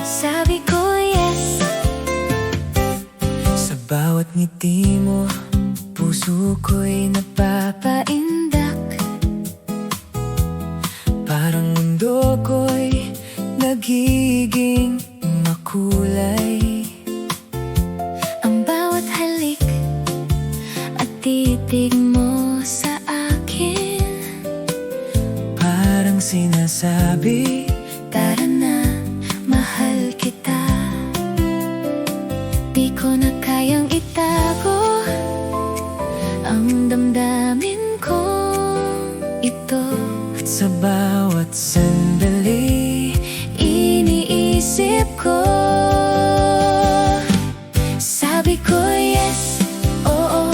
Sabi ko yes. Sa bawat ngiti mo, puso ko'y napapaindak. Parang mundo ko'y nagiging makulay. Ang bawat halik at titig mo sa akin, Parang sinasabi, tara na, mahal kita. Di ko na kayang itago ang damdamin ko ito. at sa bawat sandali, Iniisip ko, sabi ko yes, oo,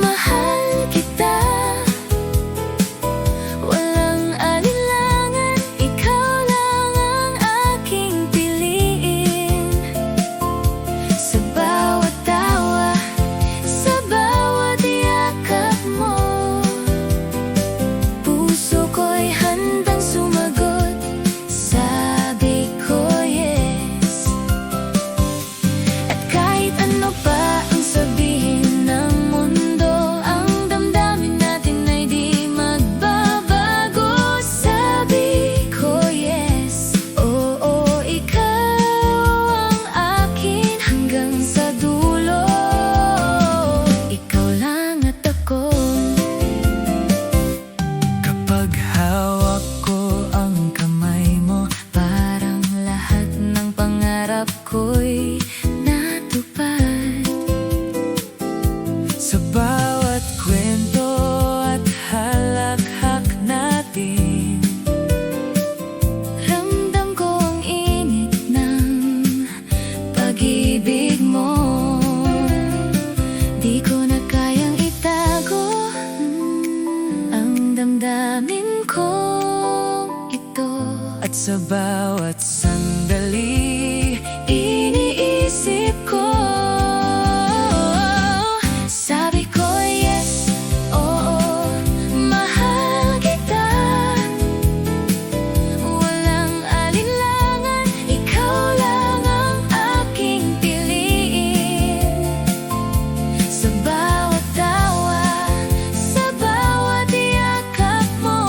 mahal kita. Walang alinlangan, ikaw lang ang aking piliin. Sa bawat tawa, sa bawat yakap mo, puso ko'y handang sumagot. Sabi ko yes. At kahit ano pa ang sabihin ng mundo, ang damdamin natin ay di magbabago. Sabi ko yes, oo, ikaw ang akin hanggang sa dulo. Ikaw lang at ako. kapag hawak ko ang kamay mo, Parang lahat ng pangarap ko'y natupad. sa bawat kwento at halakhak natin, Ramdam ko ang init ng pag-ibig mo. Di ko na kayang itago ang damdamin ko ito. at sa bawat sandali, Iniisip ko, sabi ko yes, oo, mahal kita. Walang alinlangan, ikaw lang ang aking piliin. Sa bawat tawa, sa bawat yakap mo,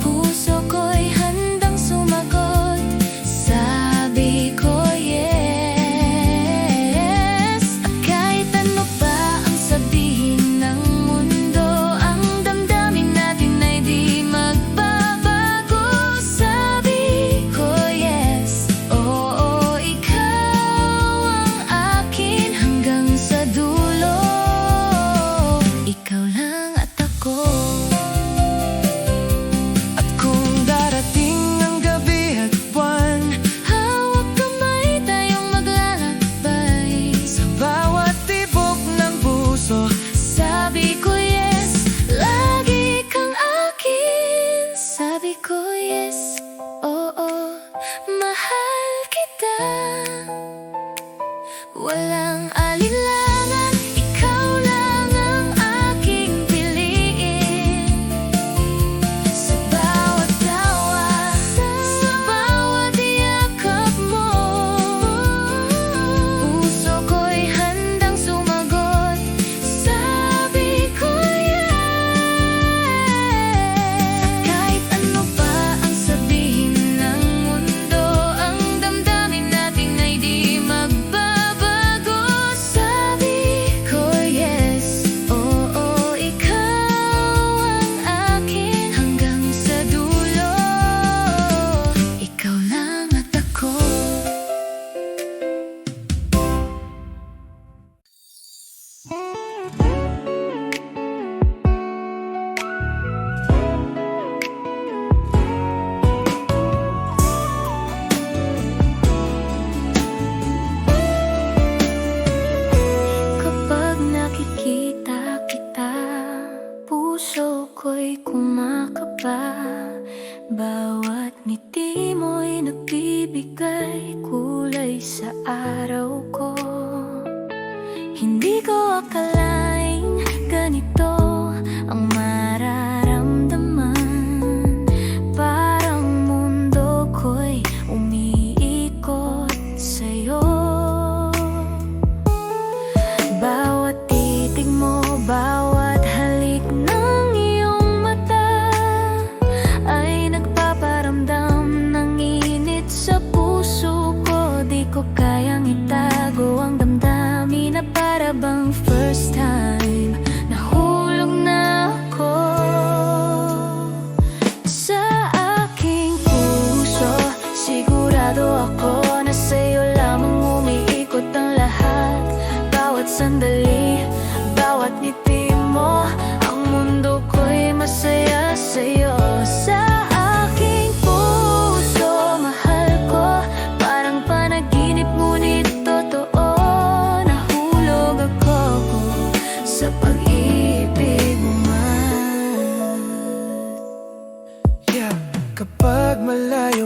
puso ko'y handang sumagot. Sabi ko yes. At kahit ano pa ang sabihin ng mundo, ang damdamin natin ay di magbabago. Sabi ko yes, oo, ikaw ang akin hanggang sa dulo. Ikaw lang at ako. at kung darating ang gabi at buwan, Hawak kamay tayong maglalakbay. sa bawat tibok ng puso, Sabi ko yes, lagi kang akin. Sabi ko yes, oo, mahal kita. Walang alinlangan, ikaw lang ang aking piliin. Sa bawat tawa, sa bawat yakap mo, puso ko'y handang sumagot. Sabi ko yes. Kahit ano pa ang sabihin ng mundo, ang damdamin natin ay di magbabago. Sabi ko yes, oo, ikaw ang akin hanggang sa dulo. Ikaw lang at ako. Kapag nakikita kita, puso ko'y kumakaba. Bawat ngiti mo'y nagbibigay kulay sa araw ko. Hindi ko akalaing ganito ang mararamdaman.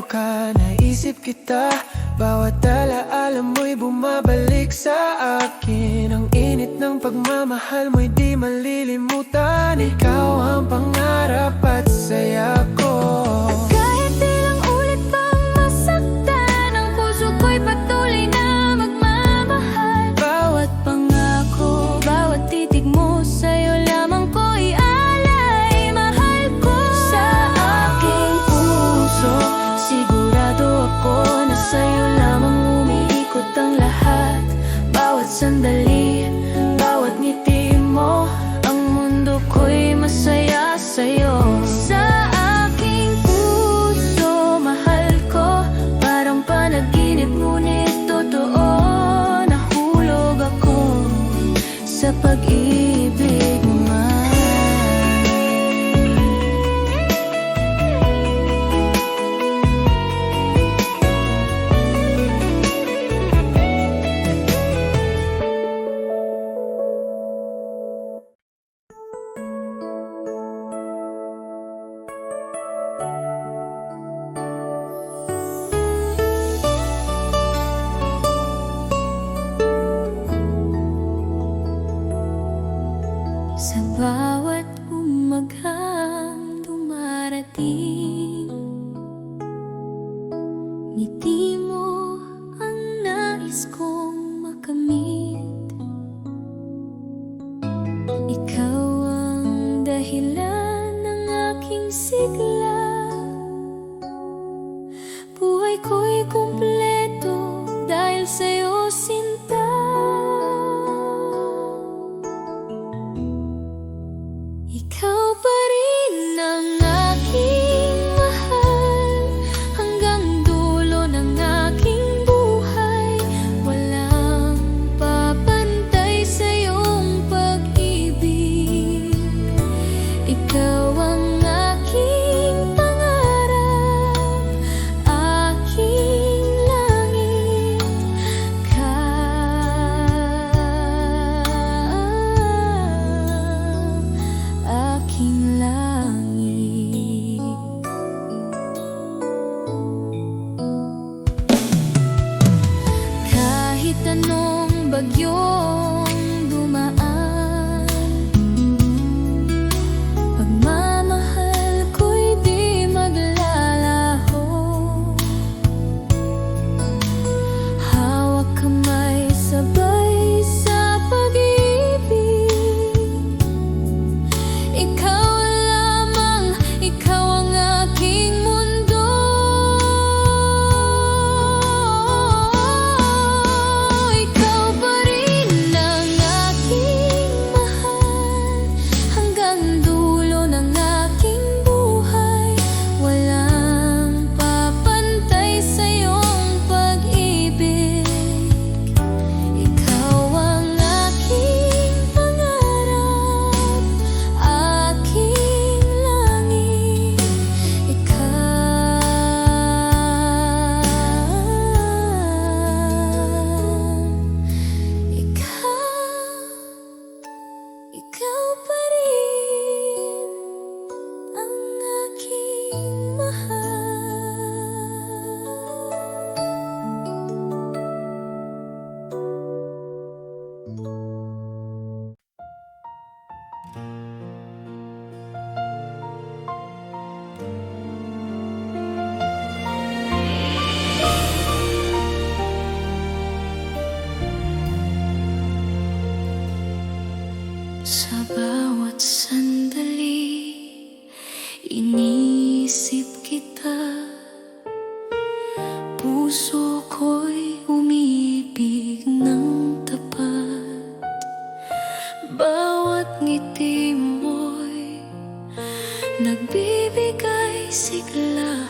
ka, naisip kita. Bawat alaala mo'y bumabalik sa akin. Ang init ng pagmamahal mo'y di malilimutan. Ikaw ang pangarap at saya ko. Kahit ilang ulit pang masaktan, ang puso ko'y patuloy na magmamahal. Bawat pangako, bawat titig mo, sa'yo lamang ko ialay. Mahal ko sa aking puso, sigurado ako na sa'yo lamang umiikot ang lahat. Bawat sandali, bawat ngiti mo, ang mundo ko'y masaya sa'yo. Sa aking puso, mahal ko, parang panaginip ngunit totoo. Nahulog ako sa pag-ibig mo. Sa bawat umaghang dumarating, ngiti mo ang nais kong makamit. Ikaw ang dahilan ng aking sigla. Buhay ko'y kumpleto dahil sa'yo, sinta. Ikaw pa rin ang aking mahal, hanggang dulo ng aking buhay. Walang papantay sa iyong pag-ibig. Ikaw ang aking pangarap, aking langit. Aking langit. Kahit anong bagyong dumaan, pagmamahal ko'y di maglalaho. Hawak kamay, sabay sa pag-ibig. Ikaw lamang, ikaw ang aking mundo. Ikaw pa rin ang aking mahal, hanggang dulo ng aking buhay. Walang papantay sa iyong pag-ibig. Ikaw ang aking pangarap, aking langit. Ikaw pa rin ang aking mahal. Sa bawat sandali, iniisip kita. Puso ko'y umiibig ng tapat. Bawat ngiti mo'y nagbibigay sigla.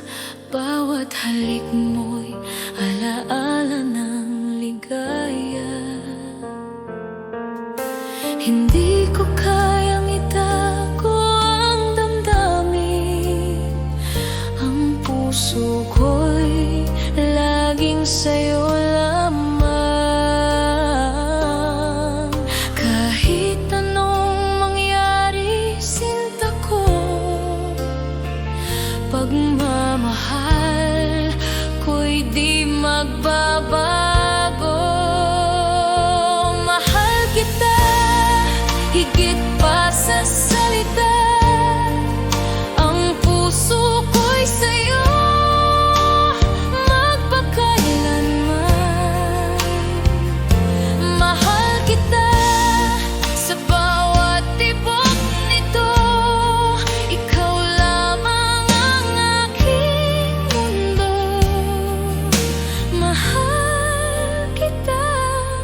Bawat halik mo'y alaala ng ligaya. Hindi ko kayang itago ang damdamin. Ang puso ko'y laging sa'yo lamang. Kahit anong mangyari, sinta ko, pagmamahal higit pa sa salita. Ang puso ko'y sa'yo magpakailanman. Mahal kita sa bawat tibok nito. Ikaw lamang ang aking mundo. Mahal kita,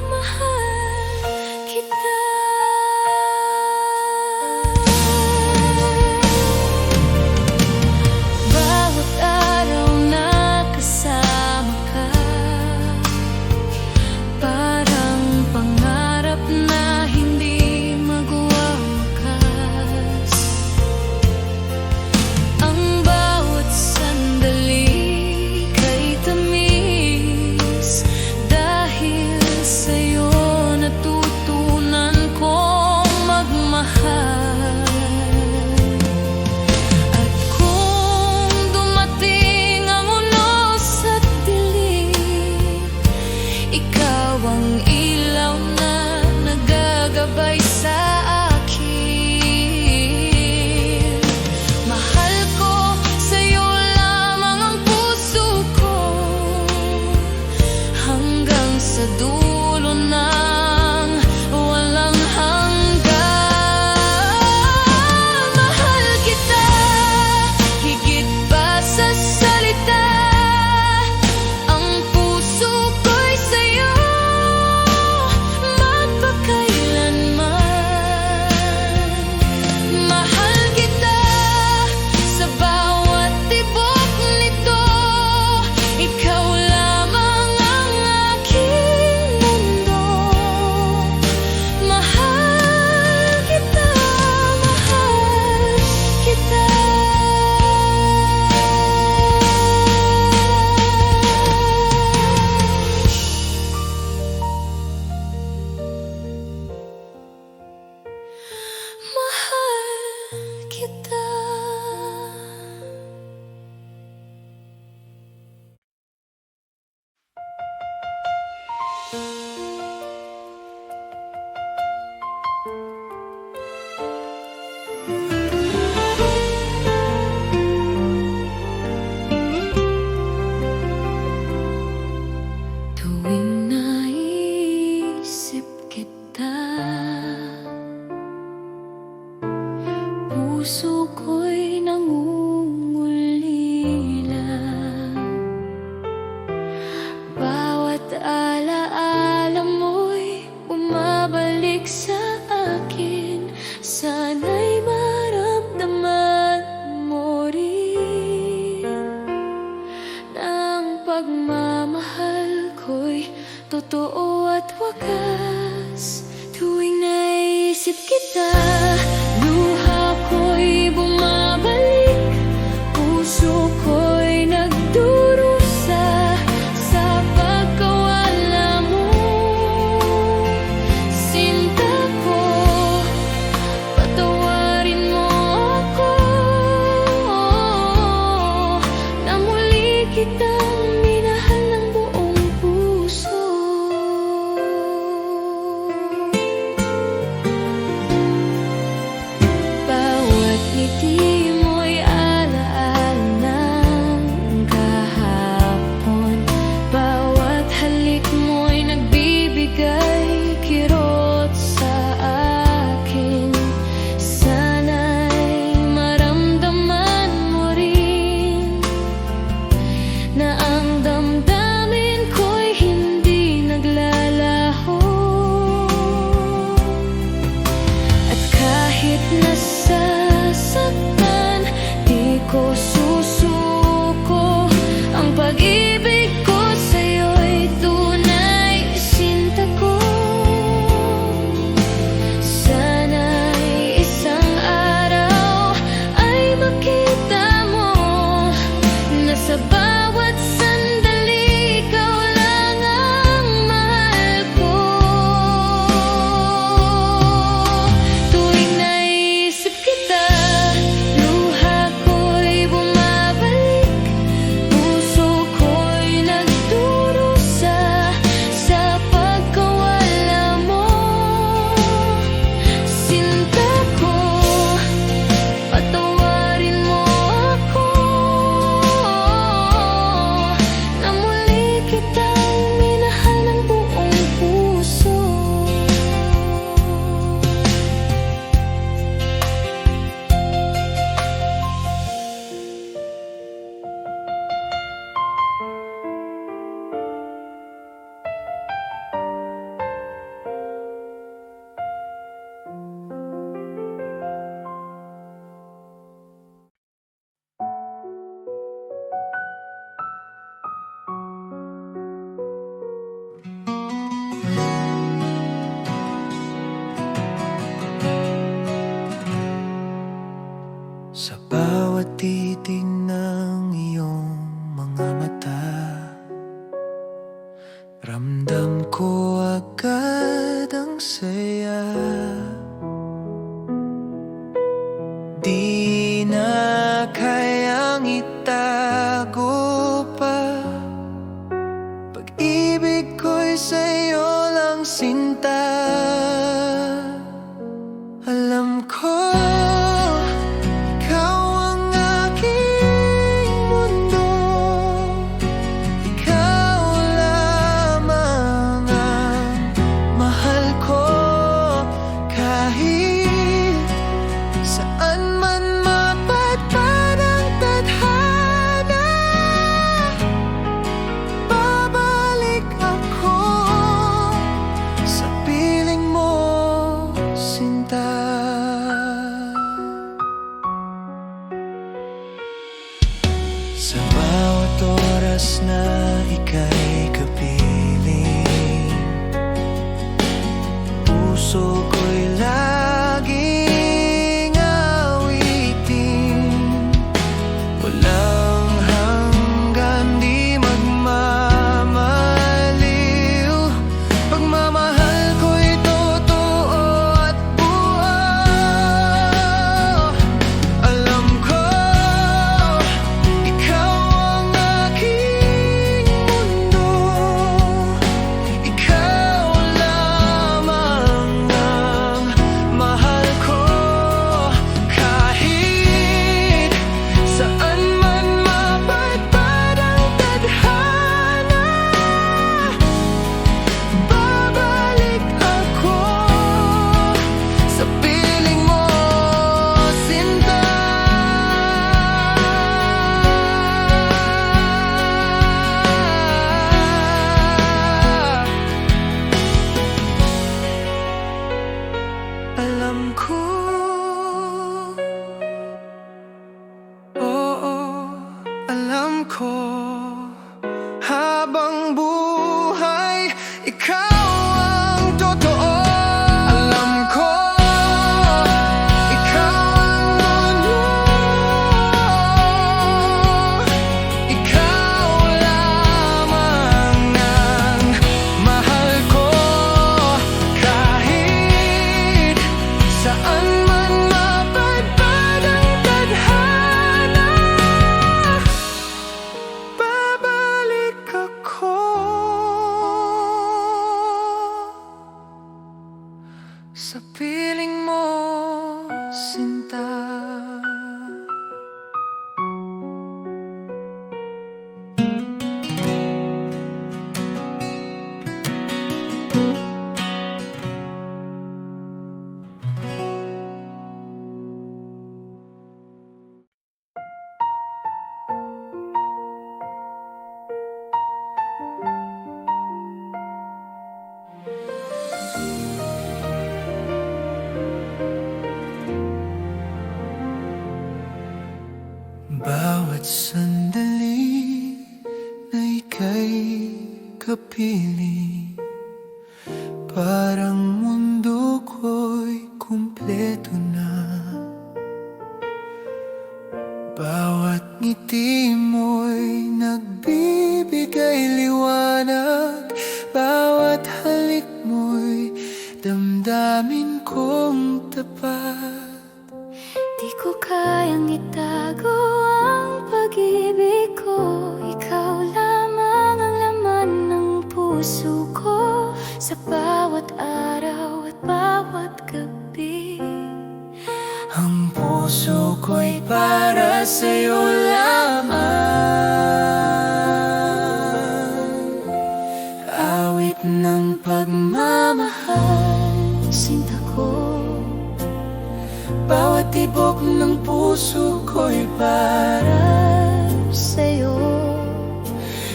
mahal kita. Bawat araw na kasama ka, parang pangarap na hindi magwawakas. Ang bawat sandali kay tamis, dahil sa'yo natutunan kong magmahal. At kung dumating ang unos at dilim, ikaw ang ilaw na nagagabay sa akin. Mahal ko, sa'yo lamang ang puso ko, hanggang sa dulo ng walang hanggan. Mahal kita higit pa sa salita. Ang puso ko'y sa'yo magpakailanman. Mahal kita sa bawat tibok nito. Ikaw lamang ang aking mundo. Mahal kita, mahal kita. Mahal kita. Tuwing naisip kita, puso ko'y nangungulila. Bawat alaala mo'y bumabalik sa akin. Sana'y maramdaman mo rin na ang pagmamahal ko'y totoo at wagas. Tuwing naisip kita, luha ko'y bumabalik. Puso ko'y nagdurusa sa pagkawala mo. Sinta ko, patawarin mo ako na muli kitang minahal ng buong puso. Bawat ngiti mo'y alaala ng kahapon. Bawat halik mo'y nagbibigay kirot sa akin. Sana'y maramdaman mo rin na ang damdamin ko'y hindi naglalaho. At kahit nasasaktan, di ko susuko. Ang pag-ibig ko sa'yo'y tunay, sinta ko. Sana'y isang araw ay makita mo na sa bawat sandali ikaw lang ang mahal ko. Tuwing naisip kita, kayang itago pa. Pag-ibig ko'y sa'yo lang, sinta. Alam ko ikaw ang aking mundo, ikaw lamang ang mahal ko. Kahit saan man mapadpad ang tadhana, babalik ako sa piling mo, sinta. Sa bawat oras na ika'y kapiling, puso ko'y laging awitin. Walang hanggan, di magmamaliw. Pagmamahal ko'y totoo at buo. Alam ko ikaw ang aking mundo, ikaw lamang ang mahal ko. Kahit saan man mapadpad ang tadhana, babalik ako sa piling mo, sinta. Alam ko, oo, alam ko, habang buhay, ikaw ang totoo. Alam ko, ikaw ang mundo, ikaw lamang ang mahal ko. Kahit saan man mapadpad ang tadhana, babalik ako sa piling mo, sinta. Bawat sandali na ika'y kapiling, parang mundo ko'y kumpleto na. Bawat ngiti mo'y nagbibigay liwanag, bawat halik mo'y damdamin kong tapat. Di ko kayang itago ang pag-ibig ko, ikaw lamang ang laman ng puso ko. Sa bawat araw at bawat gabi, Ang puso ko'y para sa'yo lamang. Awit ng pagmamahal, sinta ko. bawat tibok ng puso ko'y para Sa'yo,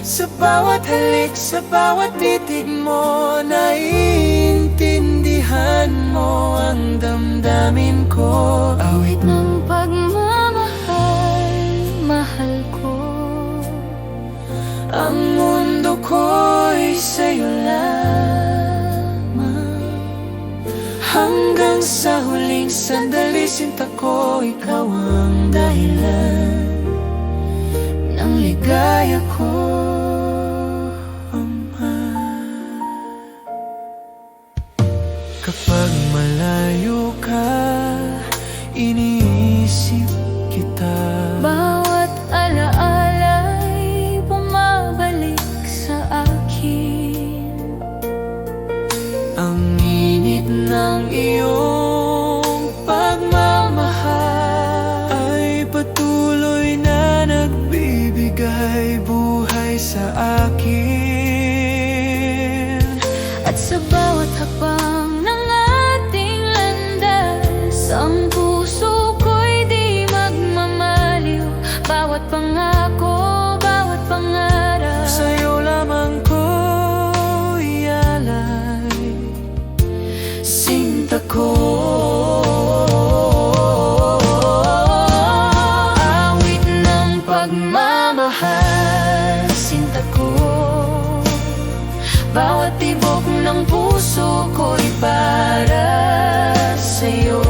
sa bawat halik, sa bawat titig mo, naiintindihan mo ang damdamin ko. Awit ng pagmamahal, mahal ko. ang mundo ko'y sa'yo lamang. Hanggang sa huling sandali, sinta ko, ikaw ang dahilan ng ligaya ko, Ama. Kapag malayo ka, iniisip kita. ko'y para sa'yo.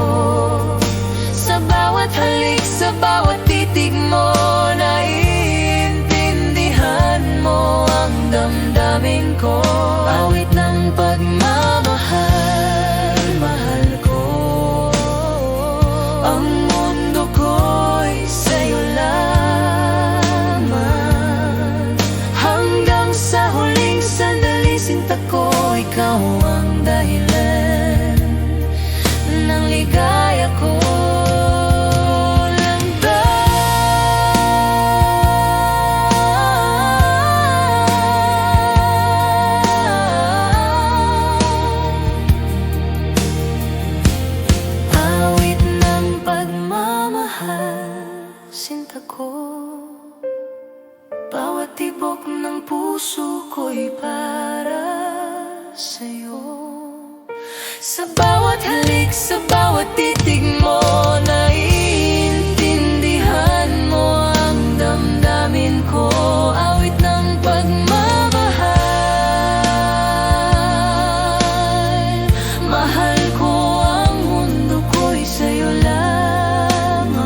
Sa bawat halik, sa bawat titig mo, naiintindihan mo ang damdamin ko. Awit ng pagmamahal, mahal ko. Ang mundo ko'y sa'yo lamang. Hanggang sa huling sandali, sinta ko, ikaw ang dahilan ng ligaya ko. Sinta ko, bawat tibok ng puso ko'y para sa'yo. Sa bawat halik, sa bawat titig mo, naiintindihan mo ang damdamin ko. Awit ng pagmamahal, mahal ko. Ang mundo ko'y sa'yo lamang.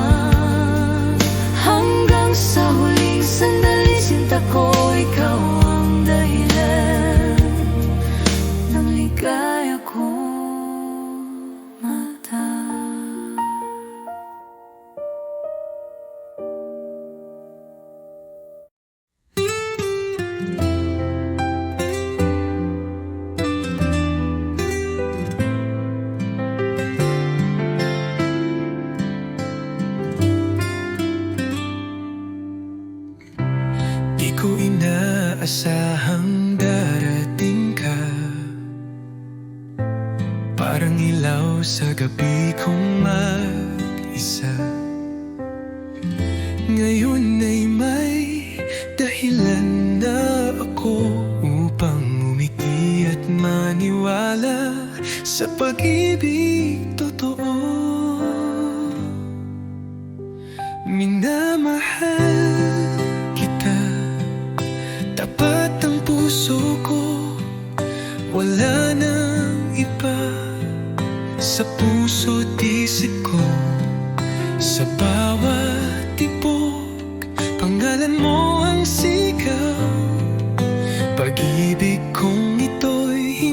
Hanggang sa huling sandali, sinta ko, ikaw ang dahilan ng ligaya ko, mata. Di ko inaasahang darating ka, parang ilaw sa gabi kong mag-isa. Ngayon ay may dahilan na ako upang umiti at maniwala sa pag-ibig totoo. Minamahal kita, tapat ang puso ko, wala nang iba. Sa puso't isip ko, sa bawat tibok, pangalan mo ang sigaw. Pag-ibig kong ito'y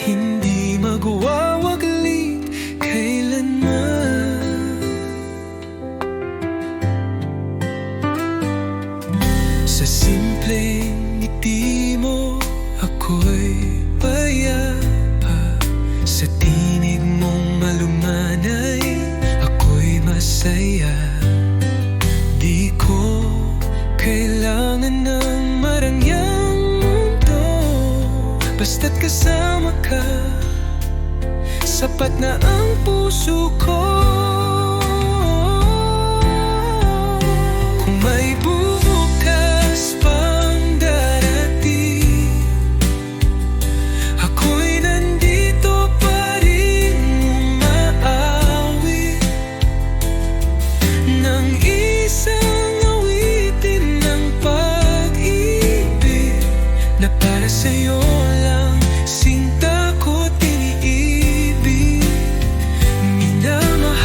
hindi magwawaglit kailanman. Sa simpleng ngiti mo, ako'y payapa. Sa tinig mong malumanay, ako'y masaya. Di ko kailangan ng marangyang mundo, basta't kasama ka, sapat na ang puso ko. Kung may bukas pang darating, ako'y nandito pa rin umaawit ng isang awitin ng pag-ibig na para sa'yo lang, sinta ko tiniibig. Minamahal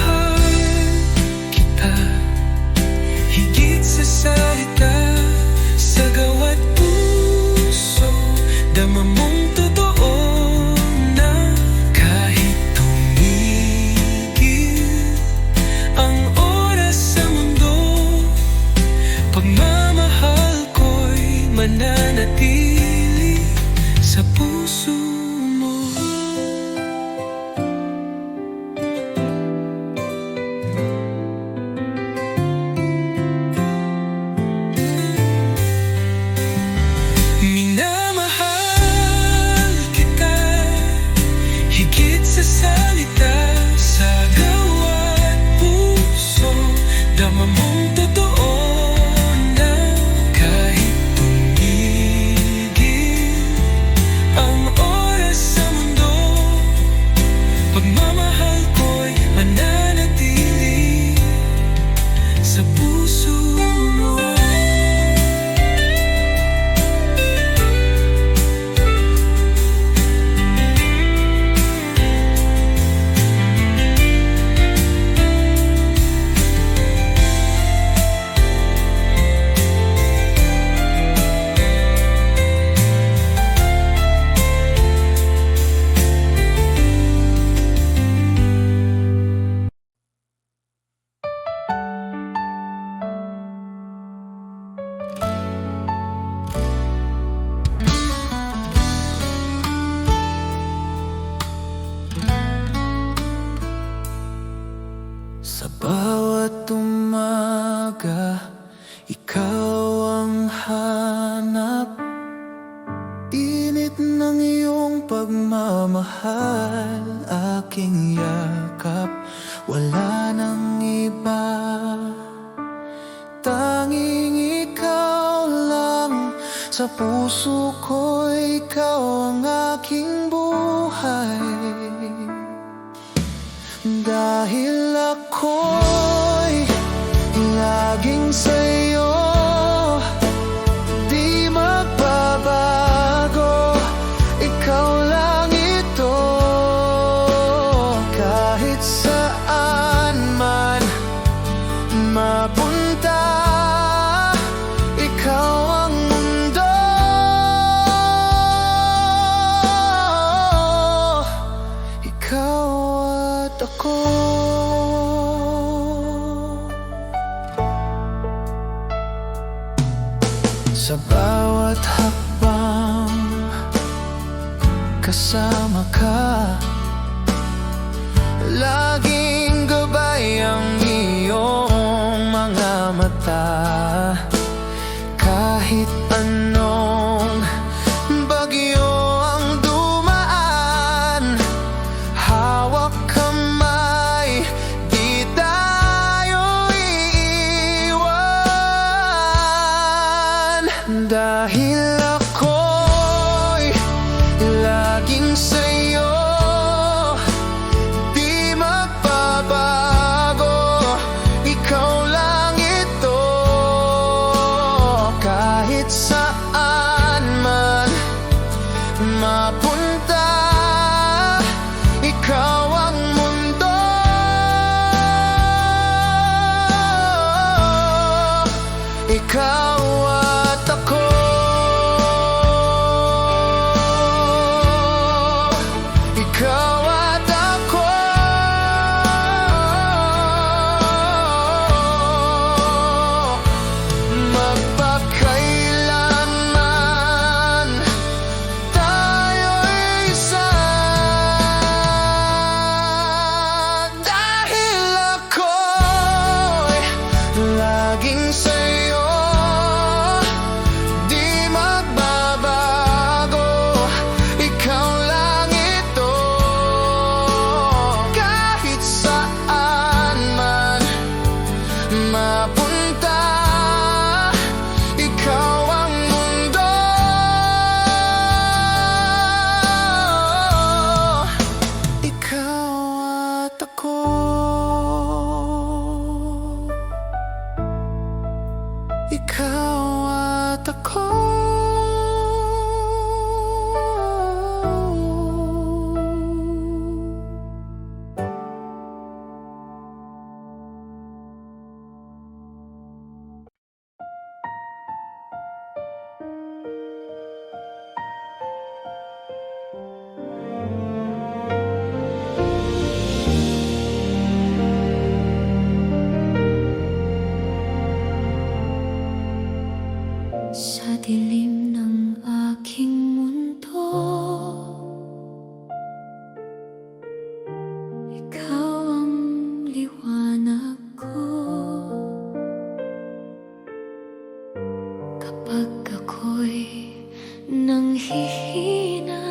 Sa bawat umaga, ikaw ang hanap. Init ng iyong pagmamahal, aking yakap. Wala nang iba, tanging ikaw lang. Sa puso ko, ikaw ang aking buhay. Dahil ako'y laging sa'yo, di magbabago. Ikaw lang ito, kahit saan man mapunta. Ikaw ang mundo, ikaw at ako. Sa bawat hakbang, kasama ka. Laging gabay ang iyong mga mata. Kahit anong bagyo ang dumaan, hawak kamay, di tayo iiwan. Dahil ako'y laging sa'yo, di magbabago. Ikaw lang ito, kahit saan man mapunta. Ikaw ang mundo, ikaw at ako. Ikaw at ako. Magpakailanman tayo'y isa. Dahil ako'y laging sa'yo, di magbabago. Ikaw lang ito, kahit saan man mapunta. Ikaw ang mundo, ikaw at ako. Ikaw at ako. Sa dilim ng aking mundo, ikaw ang liwanag ko. Kapag ako'y nanghihina,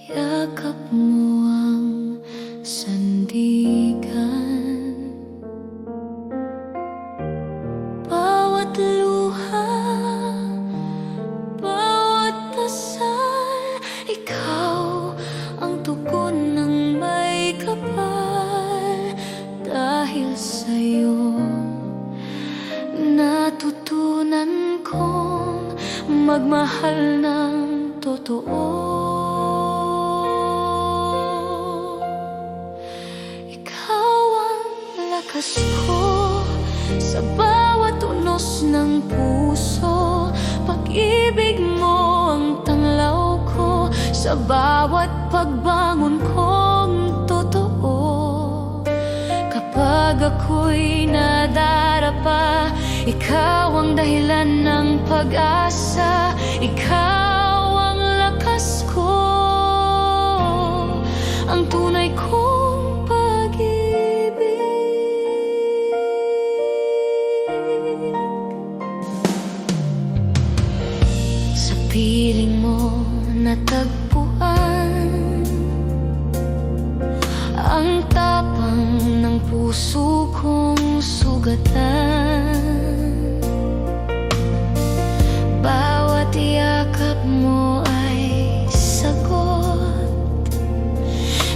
yakap mo ang sandigan. Bawat luha, bawat dasal, ikaw ang tugon ng may kapal. Dahil sa'yo, natutunan kong magmahal ng totoo. Ikaw ang lakas ko sa bawat unos ng puso. Pag-ibig mo ang tanglaw ko sa bawat pagbangon kong totoo. Kapag ako'y nadarapa, ikaw ang dahilan ng pag-asa. Ikaw ang lakas ko, ang tunay kong pag-ibig. puso kong sugatan. Bawat yakap mo ay sagot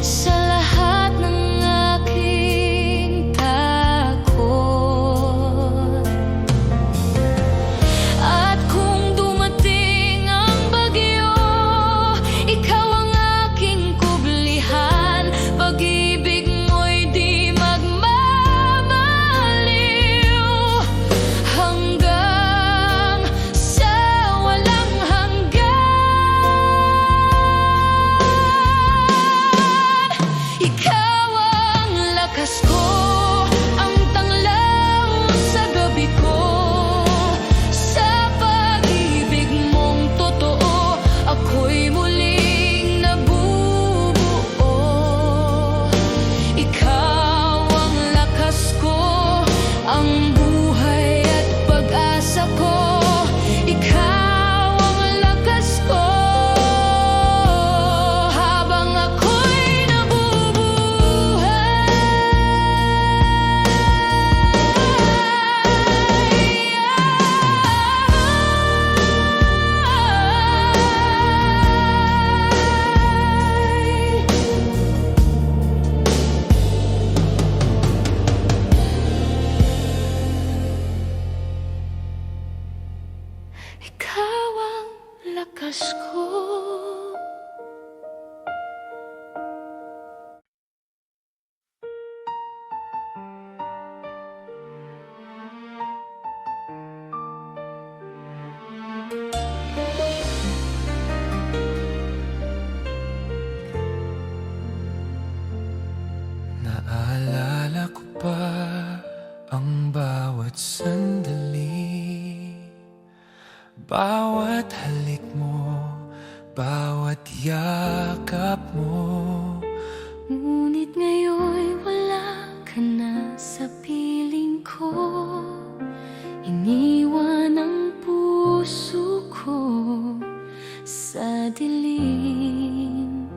sa lahat ng aking takot. At kung dumating ang bagyo, ikaw ang aking kublihan. Pag-ibig mo'y di magmamaliw hanggang sa walang hanggan. Ikaw ang lakas ko, ang tanglaw sa gabi ko. Sa pag-ibig mong totoo, ako'y muling nabubuo. Ikaw ang lakas ko, ang buhay at pag-asa ko. Ikaw ang lakas ko habang ako'y nabubuhay. Ikaw ang lakas ko. Naalala ko pa ang bawat sandali, bawat halik mo, bawat yakap mo. Ngunit ngayon'y wala ka na sa piling ko. Iniwan ang puso ko sa dilim.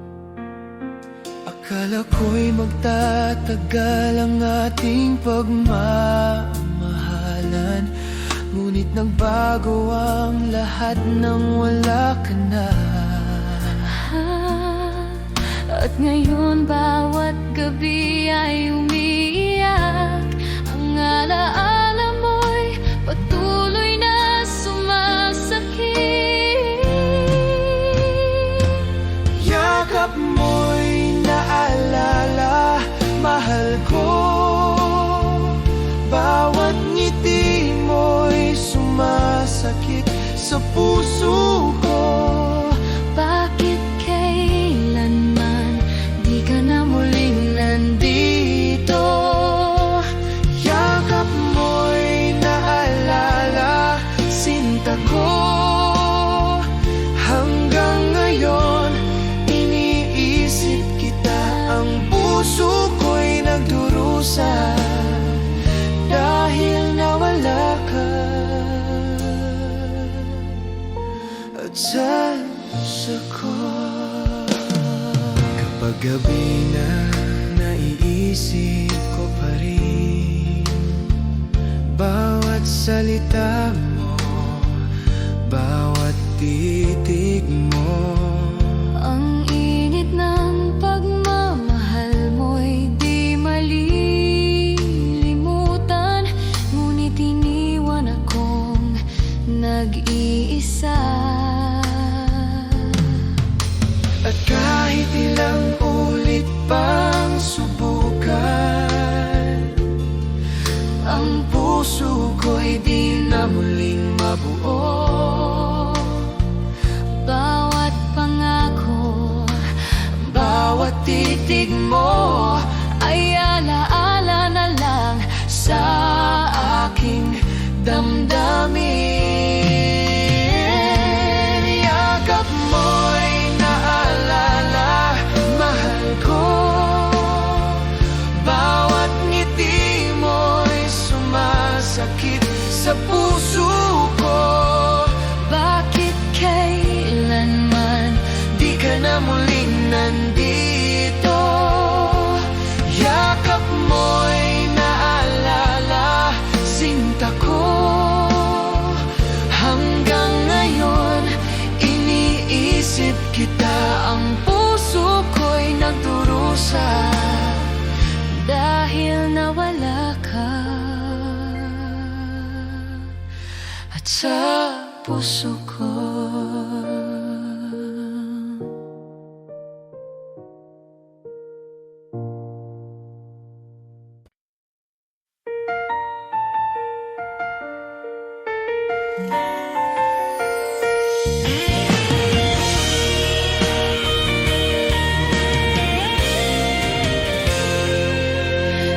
Akala ko'y magtatagal ang ating pagmamahalan, ngunit nagbago ang lahat nang wala ka na. At ngayon bawat gabi ay umiiyak. Ang alaala mo'y patuloy na sumasakit. Yakap mo'y naalala, mahal ko. Bawat ngiti mo'y sumasakit sa puso ko. Bakit kailanman di ka na muling nandito? Yakap mo'y naalala, sinta ko. Hanggang ngayon, iniisip kita. Ang puso ko'y nagdurusa dahil nawala ka. At sa puso ko, kapag gabi na naiisip ko pa rin bawat salita mo, bawat titig mo. Ang init ng pagmamahal mo'y di malilimutan. Ngunit iniwan akong nag-iisa. At kahit ilang ulit pang subukan, ang puso ko'y di na muling mabuo. Bawat nawala ka. At sa puso ko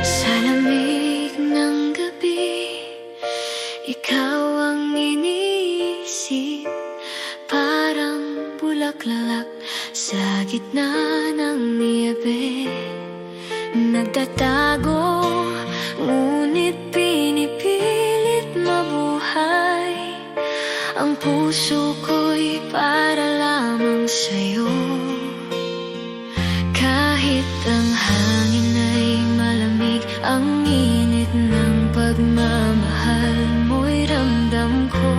sa lamig ng gabi, ikaw ang iniisip. Parang bulaklak sa gitna ng niebe. Nagtatago, ngunit pinipilit mabuhay. Ang puso ko'y para lamang sa'yo. Kahit ang hangin ay malamig, ang init ng pagmamahal mo'y ramdam ko.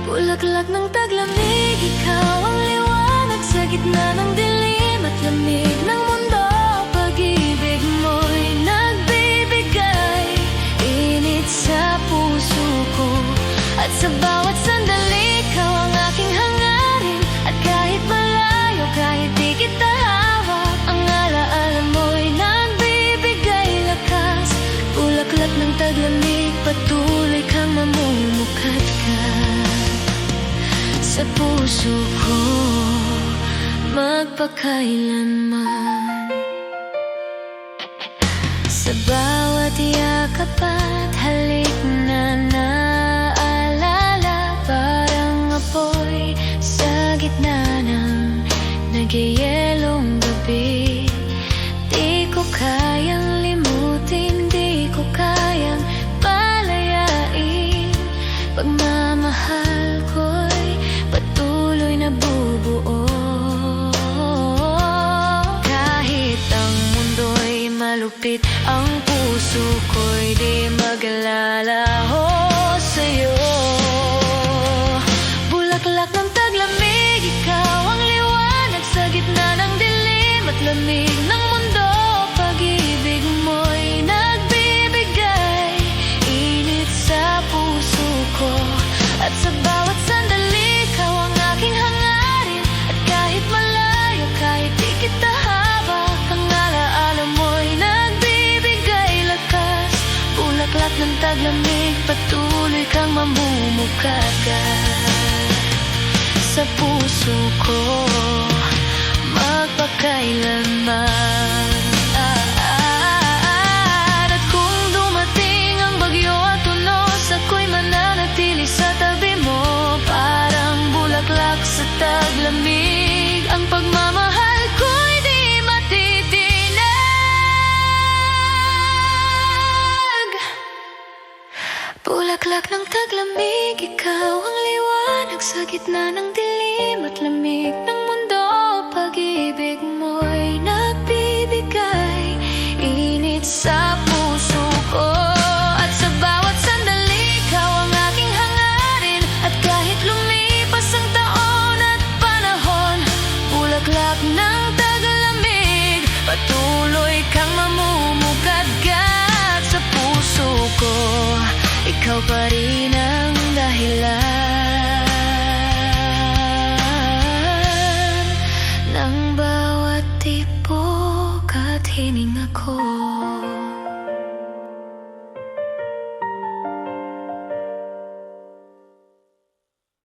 Bulaklak ng taglamig, ikaw ang liwanag sa gitna ng dilim at lamig ng mundo. Pag-ibig mo'y nagbibigay init sa puso ko. At sa bawat sandali, ikaw ang aking hangarin. At kahit malayo, kahit di kita hawak, ang alaala mo'y nagbibigay lakas. Bulaklak ng taglamig, patuloy kang mamumukat-kat sa puso ko magpakailanman. Sa bawat yakap at halik na naalala, parang apoy sa gitna ng nagyayelong gabi. Di ko kayang limutin, di ko kayang palayain. Pagmamahal ko'y patuloy na bubuo. Kahit ang mundo'y malupit, ang puso ko'y di maglalaho sa'yo. Bulaklak ng taglamig, ikaw ang liwanag sa gitna ng dilim at lamig ng mundo. Pag-ibig mo'y nagbibigay init sa puso ko. At sa bawat sandali, ikaw ang aking hangarin. At kahit malayo, kahit di kita hawak, ang alaala mo'y nagbibigay lakas. Bulaklak ng taglamig, patuloy kang mamumukat-kat sa puso ko magpakailanman. At kung dumating ang bagyo at unos, ako'y mananatili sa tabi mo. Parang bulaklak sa taglamig, ang pagmamahal ko'y di matitinag. Bulaklak ng taglamig, ikaw ang liwanag sa gitna ng dilim at lamig ng mundo. Pag-ibig mo'y nagbibigay init sa puso ko. At sa bawat sandali, ikaw ang aking hangarin. At kahit lumipas ang taon at panahon, bulaklak ng taglamig, patuloy kang mamumukat-kat sa puso ko. Ikaw pa rin ang dahilan ng bawat tibok at hininga ko.